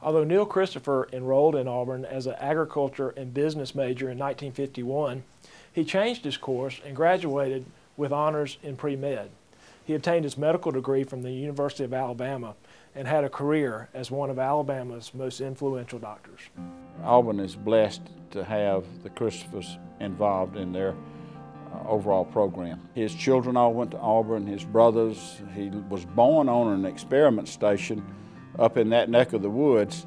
Although Neil Christopher enrolled in Auburn as an agriculture and business major in 1951, he changed his course and graduated with honors in pre-med. He obtained his medical degree from the University of Alabama and had a career as one of Alabama's most influential doctors. Auburn is blessed to have the Christophers involved in their overall program. His children all went to Auburn, his brothers. He was born on an experiment station up in that neck of the woods,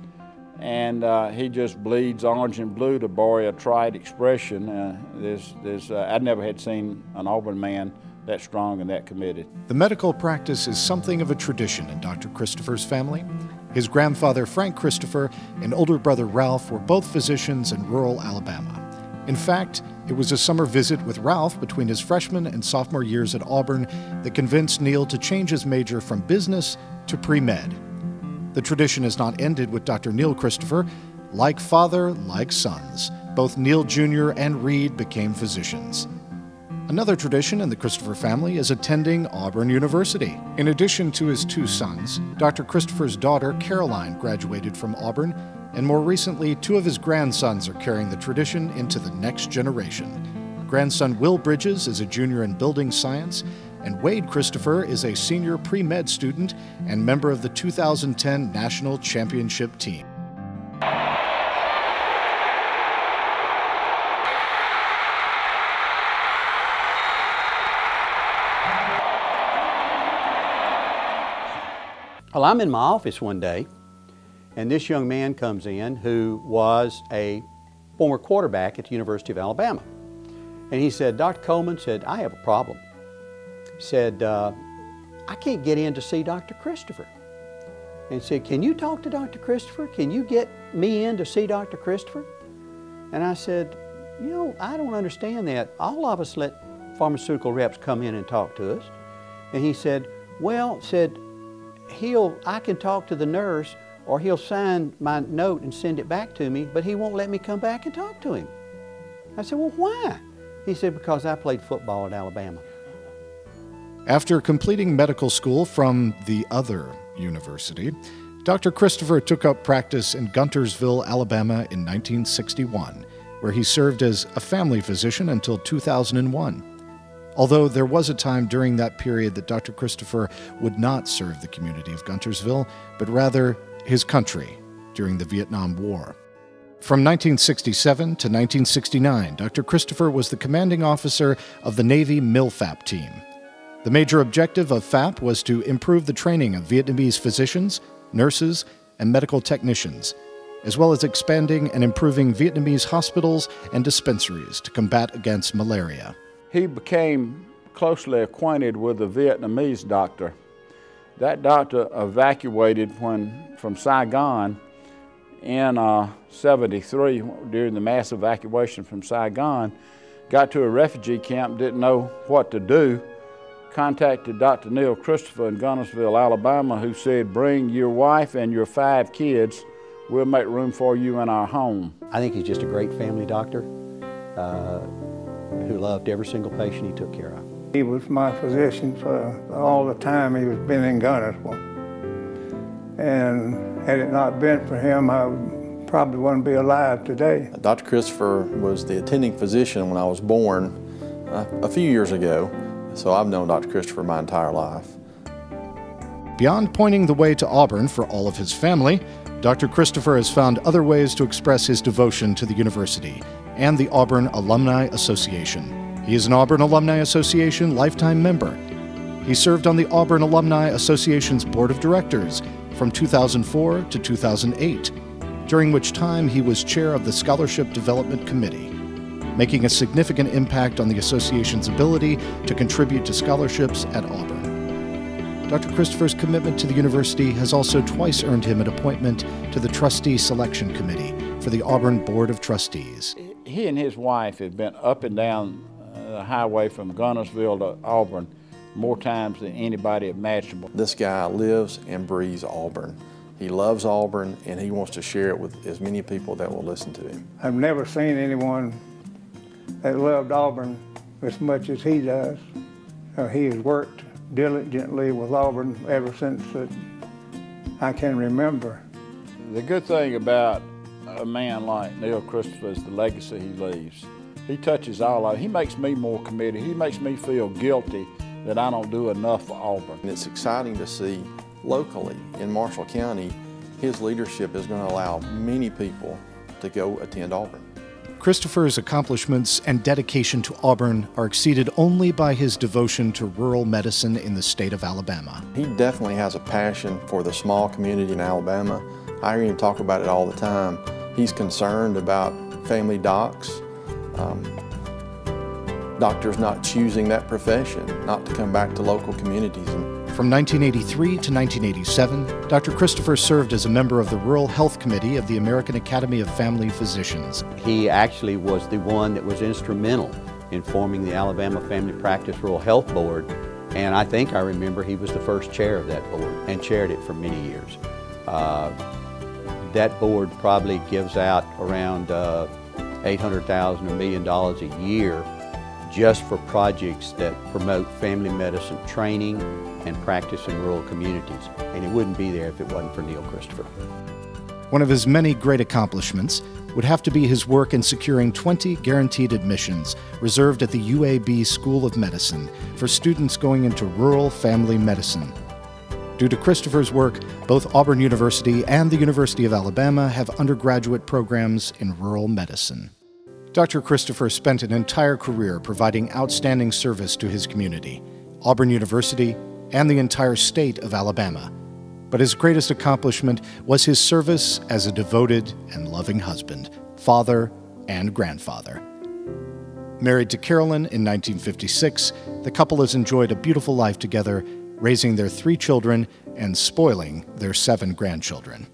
and he just bleeds orange and blue, to borrow a trite expression. I never had seen an Auburn man that strong and that committed. The medical practice is something of a tradition in Dr. Christopher's family. His grandfather, Frank Christopher, and older brother, Ralph, were both physicians in rural Alabama. In fact, it was a summer visit with Ralph between his freshman and sophomore years at Auburn that convinced Neil to change his major from business to pre-med. The tradition has not ended with Dr. Neil Christopher. Like father, like sons, both Neil Jr. and Reed became physicians. Another tradition in the Christopher family is attending Auburn University. In addition to his two sons, Dr. Christopher's daughter, Caroline, graduated from Auburn, and more recently, two of his grandsons are carrying the tradition into the next generation. Grandson Will Bridges is a junior in building science, and Wade Christopher is a senior pre-med student and member of the 2010 National Championship team. Well, I'm in my office one day, and this young man comes in who was a former quarterback at the University of Alabama. And he said, Dr. Coleman said, I have a problem. He said, I can't get in to see Dr. Christopher. And he said, can you talk to Dr. Christopher? Can you get me in to see Dr. Christopher? And I said, you know, I don't understand that. All of us let pharmaceutical reps come in and talk to us. And he said, well, I can talk to the nurse, or he'll sign my note and send it back to me, but he won't let me come back and talk to him. I said, well, why? He said, because I played football at Alabama. After completing medical school from the other university, Dr. Christopher took up practice in Guntersville, Alabama in 1961, where he served as a family physician until 2001. Although there was a time during that period that Dr. Christopher would not serve the community of Guntersville, but rather his country during the Vietnam War. From 1967 to 1969, Dr. Christopher was the commanding officer of the Navy MILFAP team. The major objective of FAP was to improve the training of Vietnamese physicians, nurses, and medical technicians, as well as expanding and improving Vietnamese hospitals and dispensaries to combat against malaria. He became closely acquainted with a Vietnamese doctor. That doctor evacuated from Saigon in '73 during the mass evacuation from Saigon, got to a refugee camp, didn't know what to do, contacted Dr. Neil Christopher in Guntersville, Alabama, who said, bring your wife and your 5 kids, we'll make room for you in our home. I think he's just a great family doctor who loved every single patient he took care of. He was my physician for all the time he was been in Guntersville. And had it not been for him, I probably wouldn't be alive today. Dr. Christopher was the attending physician when I was born a few years ago, so I've known Dr. Christopher my entire life. Beyond pointing the way to Auburn for all of his family, Dr. Christopher has found other ways to express his devotion to the university and the Auburn Alumni Association. He is an Auburn Alumni Association lifetime member. He served on the Auburn Alumni Association's Board of Directors from 2004 to 2008, during which time he was chair of the Scholarship Development Committee, making a significant impact on the association's ability to contribute to scholarships at Auburn. Dr. Christopher's commitment to the university has also twice earned him an appointment to the Trustee Selection Committee for the Auburn Board of Trustees. He and his wife had been up and down the highway from Guntersville to Auburn more times than anybody imaginable. This guy lives and breathes Auburn. He loves Auburn, and he wants to share it with as many people that will listen to him. I've never seen anyone that loved Auburn as much as he does. He has worked diligently with Auburn ever since I can remember. The good thing about a man like Neil Christopher is the legacy he leaves. He touches all of it. He makes me more committed. He makes me feel guilty that I don't do enough for Auburn. And it's exciting to see locally in Marshall County, his leadership is going to allow many people to go attend Auburn. Christopher's accomplishments and dedication to Auburn are exceeded only by his devotion to rural medicine in the state of Alabama. He definitely has a passion for the small community in Alabama. I hear him talk about it all the time. He's concerned about family docs, doctors not choosing that profession, not to come back to local communities. From 1983 to 1987, Dr. Christopher served as a member of the Rural Health Committee of the American Academy of Family Physicians. He actually was the one that was instrumental in forming the Alabama Family Practice Rural Health Board, and I think I remember he was the first chair of that board and chaired it for many years. That board probably gives out around $800,000 or $1 million a year just for projects that promote family medicine training and practice in rural communities. And it wouldn't be there if it wasn't for Neil Christopher. One of his many great accomplishments would have to be his work in securing 20 guaranteed admissions reserved at the UAB School of Medicine for students going into rural family medicine. Due to Christopher's work, both Auburn University and the University of Alabama have undergraduate programs in rural medicine. Dr. Christopher spent an entire career providing outstanding service to his community, Auburn University, and the entire state of Alabama. But his greatest accomplishment was his service as a devoted and loving husband, father, and grandfather. Married to Carolyn in 1956, the couple has enjoyed a beautiful life together, raising their 3 children and spoiling their 7 grandchildren.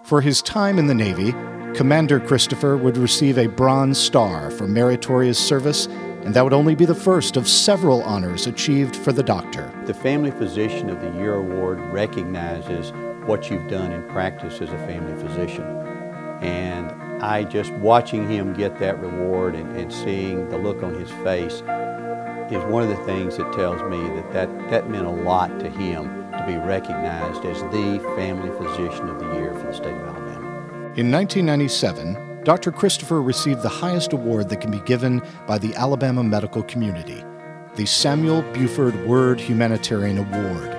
For his time in the Navy, Commander Christopher would receive a Bronze Star for meritorious service, and that would only be the first of several honors achieved for the doctor. The Family Physician of the Year Award recognizes what you've done in practice as a family physician. And I just watching him get that reward and seeing the look on his face is one of the things that tells me that meant a lot to him to be recognized as the Family Physician of the Year for the state of Alabama. In 1997, Dr. Christopher received the highest award that can be given by the Alabama medical community, the Samuel Buford Word Humanitarian Award.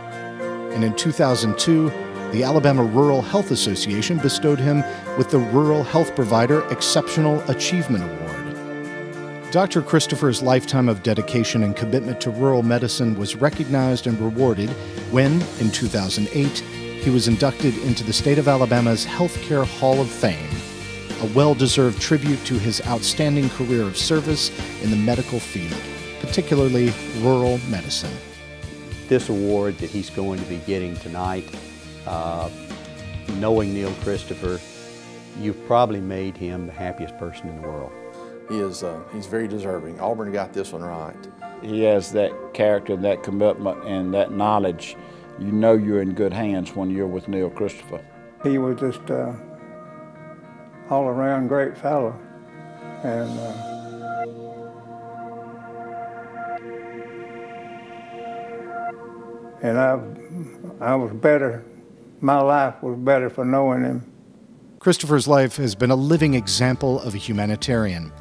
And in 2002, the Alabama Rural Health Association bestowed him with the Rural Health Provider Exceptional Achievement Award. Dr. Christopher's lifetime of dedication and commitment to rural medicine was recognized and rewarded when, in 2008, he was inducted into the state of Alabama's Healthcare Hall of Fame, a well-deserved tribute to his outstanding career of service in the medical field, particularly rural medicine. This award that he's going to be getting tonight, knowing Neil Christopher, you've probably made him the happiest person in the world. He's very deserving. Auburn got this one right. He has that character, that commitment, and that knowledge. You know you're in good hands when you're with Neil Christopher. He was just all-around great fellow, and I was better. My life was better for knowing him. Christopher's life has been a living example of a humanitarian.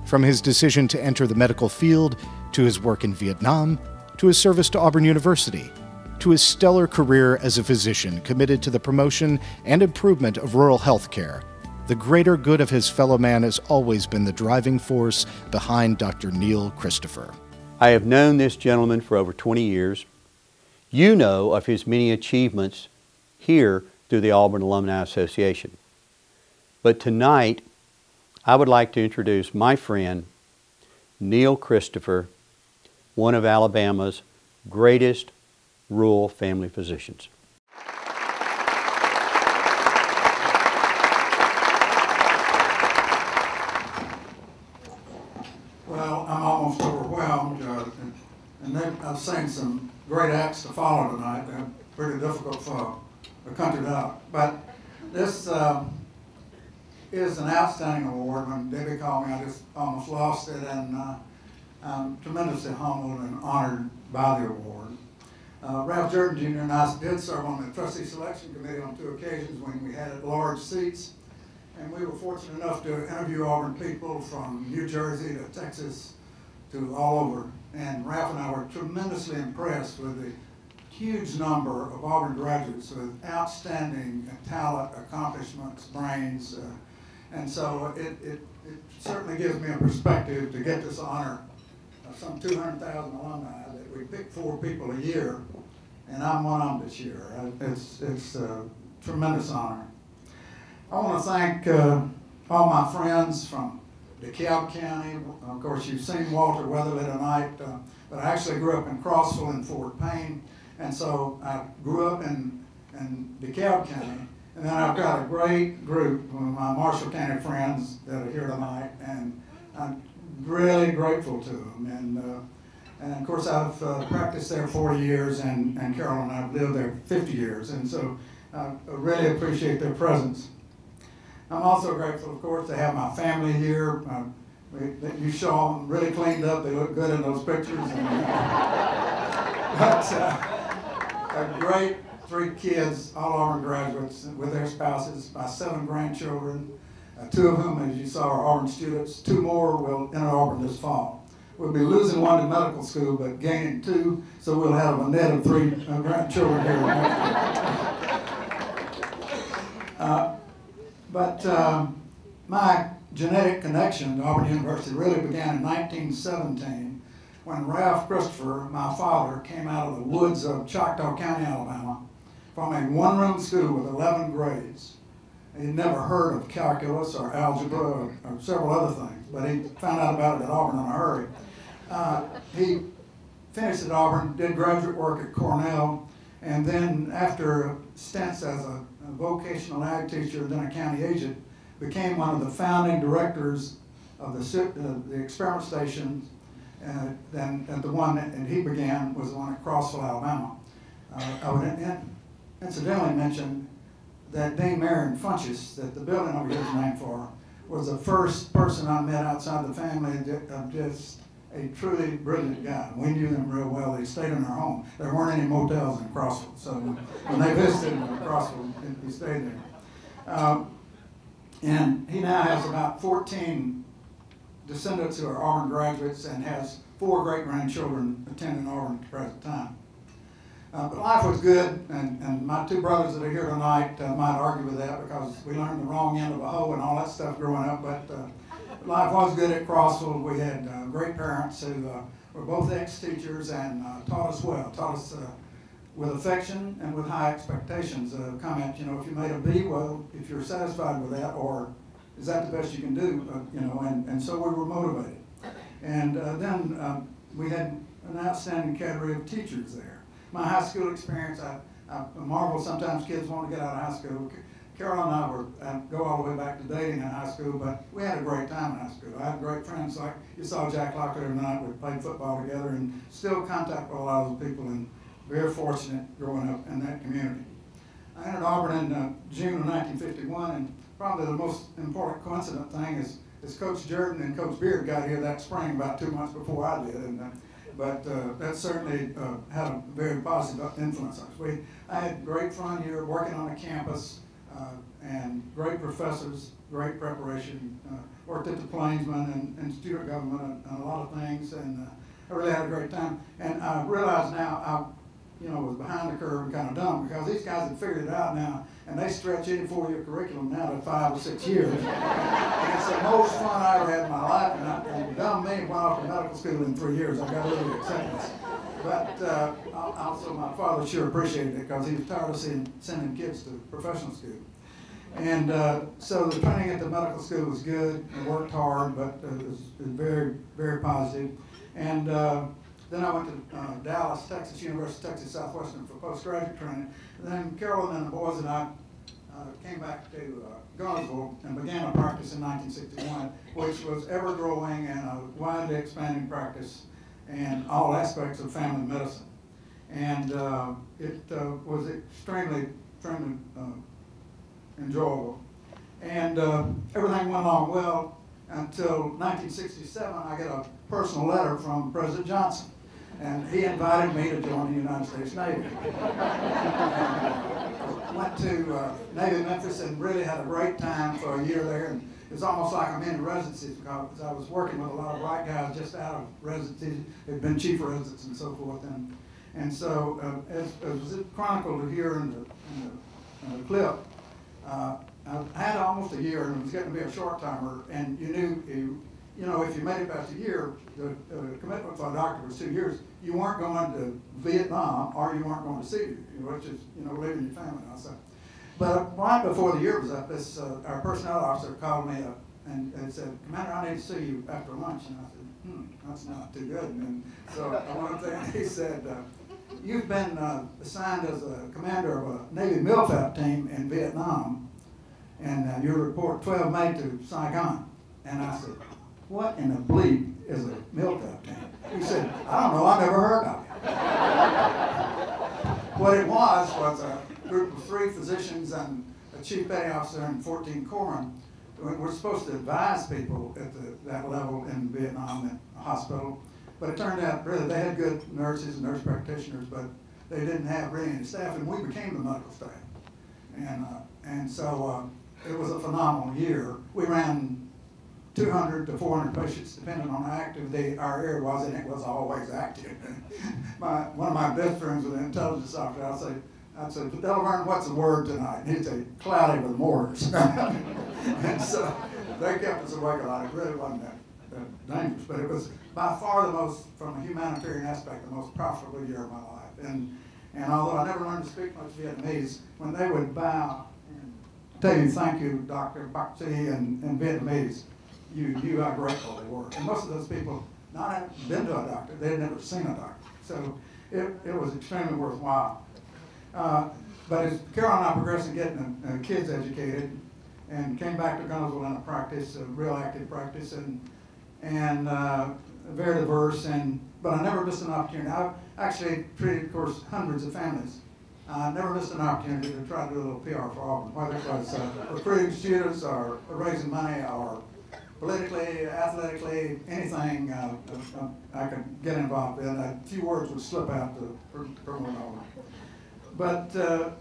From his decision to enter the medical field, to his work in Vietnam, to his service to Auburn University, to his stellar career as a physician committed to the promotion and improvement of rural health care, the greater good of his fellow man has always been the driving force behind Dr. Neil Christopher. I have known this gentleman for over 20 years. You know of his many achievements here through the Auburn Alumni Association. But tonight, I would like to introduce my friend, Neil Christopher, one of Alabama's greatest rural family physicians. Well, I'm almost overwhelmed, and I've seen some great acts to follow tonight. They're pretty difficult for a country duck. But this is an outstanding award. When Debbie called me, I just almost lost it, and I'm tremendously humbled and honored by the award. Ralph Jordan Jr. and I did serve on the trustee selection committee on 2 occasions when we had large seats. And we were fortunate enough to interview Auburn people from New Jersey to Texas to all over. And Ralph and I were tremendously impressed with the huge number of Auburn graduates with outstanding talent, accomplishments, brains. And so it certainly gives me a perspective to get this honor of some 200,000 alumni that we pick 4 people a year, and I'm one of them this year. It's a tremendous honor. I want to thank all my friends from DeKalb County. Of course, you've seen Walter Weatherly tonight, but I actually grew up in Crossville and Fort Payne, and so I grew up in DeKalb County. And then I've got a great group of my Marshall County friends that are here tonight, and I'm really grateful to them. And of course, I've practiced there 40 years, and Carol and I have lived there 50 years, and so I really appreciate their presence. I'm also grateful, of course, to have my family here. You saw them really cleaned up. They look good in those pictures. But a great 3 kids, all Auburn graduates with their spouses, my 7 grandchildren, 2 of whom, as you saw, are Auburn students. 2 more will enter Auburn this fall. We'll be losing 1 to medical school, but gaining 2, so we'll have a net of 3 grandchildren here next year. My genetic connection to Auburn University really began in 1917 when Ralph Christopher, my father, came out of the woods of Choctaw County, Alabama, from a 1-room school with 11 grades. He'd never heard of calculus or algebra or several other things, but he found out about it at Auburn in a hurry. He finished at Auburn, did graduate work at Cornell, and then after stints as a vocational ag teacher and then a county agent, became one of the founding directors of the experiment station. And the one that he began was the one at Crossville, Alabama. I would incidentally mention that Dean Marion Funchess, that the building over here is named for, was the first person I met outside the family of just a truly brilliant guy. We knew them real well. They stayed in our home. There weren't any motels in Crossville, so when they visited Crossville, we stayed there. And he now has about 14 descendants who are Auburn graduates and has 4 great-grandchildren attending Auburn at the present time. But life was good, and my 2 brothers that are here tonight might argue with that because we learned the wrong end of a hoe and all that stuff growing up, but life was good at Crossville. We had great parents who were both ex-teachers and taught us well, taught us with affection and with high expectations. Comment, you know, if you made a B, well, if you're satisfied with that, or is that the best you can do, you know, and so we were motivated. And then we had an outstanding cadre of teachers there. My high school experience, I marvel sometimes kids want to get out of high school. Carol and I go all the way back to dating in high school, but we had a great time in high school. I had great friends like you saw Jack Locklear tonight. We played football together and still contact with a lot of those people, and very fortunate growing up in that community. I entered Auburn in June of 1951, and probably the most important coincident thing is Coach Jordan and Coach Beard got here that spring about 2 months before I did, but that certainly had a very positive influence on us. I had great fun here working on the campus, and great professors, great preparation. Worked at the Plainsman and student government and a lot of things, and I really had a great time. And I realize now I was behind the curve and kind of dumb because these guys have figured it out now, and they stretch any 4-year curriculum now to 5 or 6 years. And it's the most fun I ever had in my life, and dumb me went off to medical school in 3 years. I got a little acceptance. But also my father sure appreciated it because he was tired of sending kids to professional school. And so the training at the medical school was good. I worked hard, but it was very, very positive. And then I went to Dallas, Texas, University of Texas Southwestern for postgraduate training. And then Carolyn and the boys and I came back to Gainesville and began a practice in 1961, which was ever-growing and a widely expanding practice in all aspects of family medicine. And it was extremely enjoyable. And everything went along well until 1967. I get a personal letter from President Johnson. And he invited me to join the United States Navy. Went to Navy Memphis and really had a great time for a year there. And it was almost like I'm in residency because I was working with a lot of white guys just out of residency, had been chief residents and so forth. And so, as was chronicled here in the clip, I had almost a year, and it was getting to be a short-timer, and you knew, you know, if you made it past a year, the commitment for a doctor was 2 years. You weren't going to Vietnam, or you weren't going to sea, which is, you know, leaving your family also. But right before the year was up, our personnel officer called me up and said, "Commander, I need to see you after lunch." And I said, that's not too good. And so I went up there, and he said, "You've been assigned as a commander of a Navy MILFAP team in Vietnam, and you report 12 May to Saigon." And I said, "What in the bleep is a MILFAP team?" He said, "I don't know, I've never heard of it." What it was a group of 3 physicians and a chief petty officer and 14 corpsmen. We're supposed to advise people at that level in Vietnam at a hospital. But it turned out, really, they had good nurses and nurse practitioners, but they didn't have really any staff, and we became the medical staff. And so it was a phenomenal year. We ran 200 to 400 patients, depending on how active our area was, and it was always active. One of my best friends was an intelligence officer. I'd say, "Delaware, what's the word tonight?" And he'd say, "Cloudy with mortars." And so they kept us awake a lot. It really wasn't that dangerous, but it was by far the most, from a humanitarian aspect, the most profitable year of my life. And although I never learned to speak much Vietnamese, when they would bow and tell you "thank you, Dr. Bác sĩ" in Vietnamese, you knew how grateful they were. And most of those people not having been to a doctor, they had never seen a doctor. So it was extremely worthwhile. But as Carol and I progressed in getting the kids educated, and came back to Gunnersville in a practice, a real active practice, and very diverse, but I never missed an opportunity. I actually treated, of course, hundreds of families. I never missed an opportunity to try to do a little PR for Auburn, whether it was recruiting students or raising money or politically, athletically, anything I could get involved in. A few words would slip out to promote Auburn. But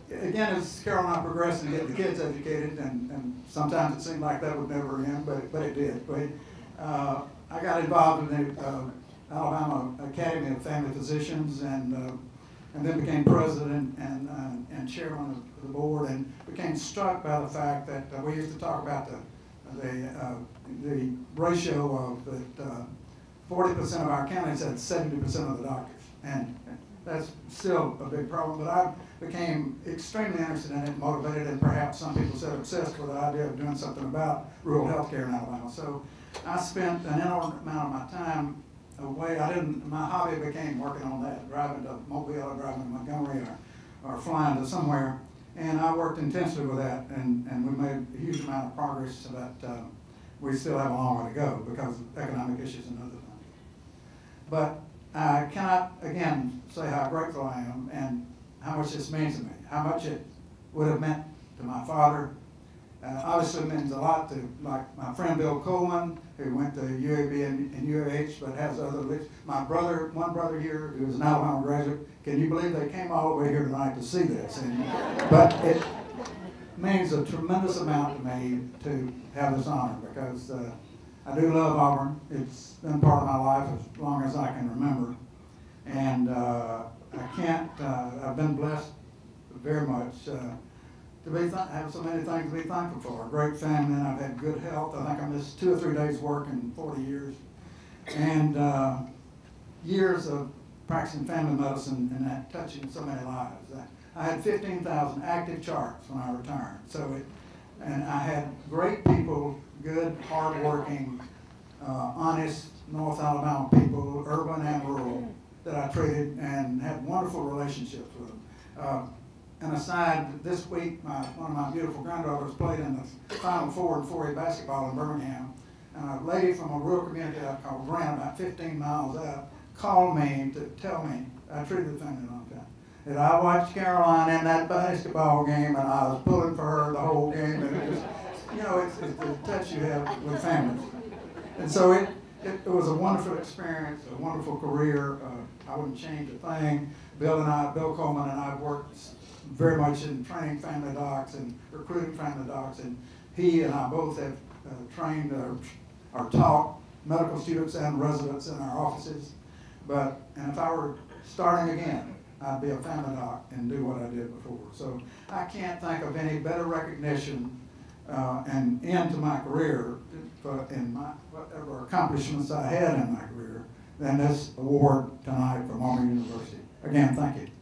again, as Carol and I progressed in getting the kids educated, and sometimes it seemed like that would never end, but it did. I got involved in the Alabama Academy of Family Physicians, and then became president and chairman of the board, and became struck by the fact that we used to talk about the ratio of that 40% of our counties had 70% of the doctors, and that's still a big problem. But I became extremely interested in it, motivated, and perhaps some people said obsessed with the idea of doing something about rural health care in Alabama. So I spent an inordinate amount of my time away. My hobby became working on that, driving to Mobile or driving to Montgomery or flying to somewhere. And I worked intensely with that, and we made a huge amount of progress, but we still have a long way to go because of economic issues and other things. But I cannot, again, say how grateful I am and how much this means to me, how much it would have meant to my father. Obviously it means a lot to, like, my friend Bill Coleman, who went to UAB and UAH, but has other links. My brother, one brother here, who is an Alabama graduate, can you believe they came all the way here tonight to see this? But it means a tremendous amount to me to have this honor, because I do love Auburn. It's been part of my life as long as I can remember. And I've been blessed very much to have so many things to be thankful for. A great family, and I've had good health. I think I missed 2 or 3 days work in 40 years. And years of practicing family medicine and that touching so many lives. I had 15,000 active charts when I retired. And I had great people, good, hardworking, honest North Alabama people, urban and rural, that I treated and had wonderful relationships with them. And aside, this week, one of my beautiful granddaughters played in the Final Four in 4A basketball in Birmingham. And a lady from a rural community I called Grant, about 15 miles out, called me to tell me, I treated the family a long time, that I watched Caroline in that basketball game, and I was pulling for her the whole game. And it just, it's the touch you have with families. And so it was a wonderful experience, a wonderful career. I wouldn't change a thing. Bill Coleman and I have worked very much in training family docs and recruiting family docs, and he and I both have trained or taught medical students and residents in our offices. And if I were starting again, I'd be a family doc and do what I did before. So I can't think of any better recognition and end to my career in whatever accomplishments I had in my career than this award tonight from Auburn University. Again, thank you.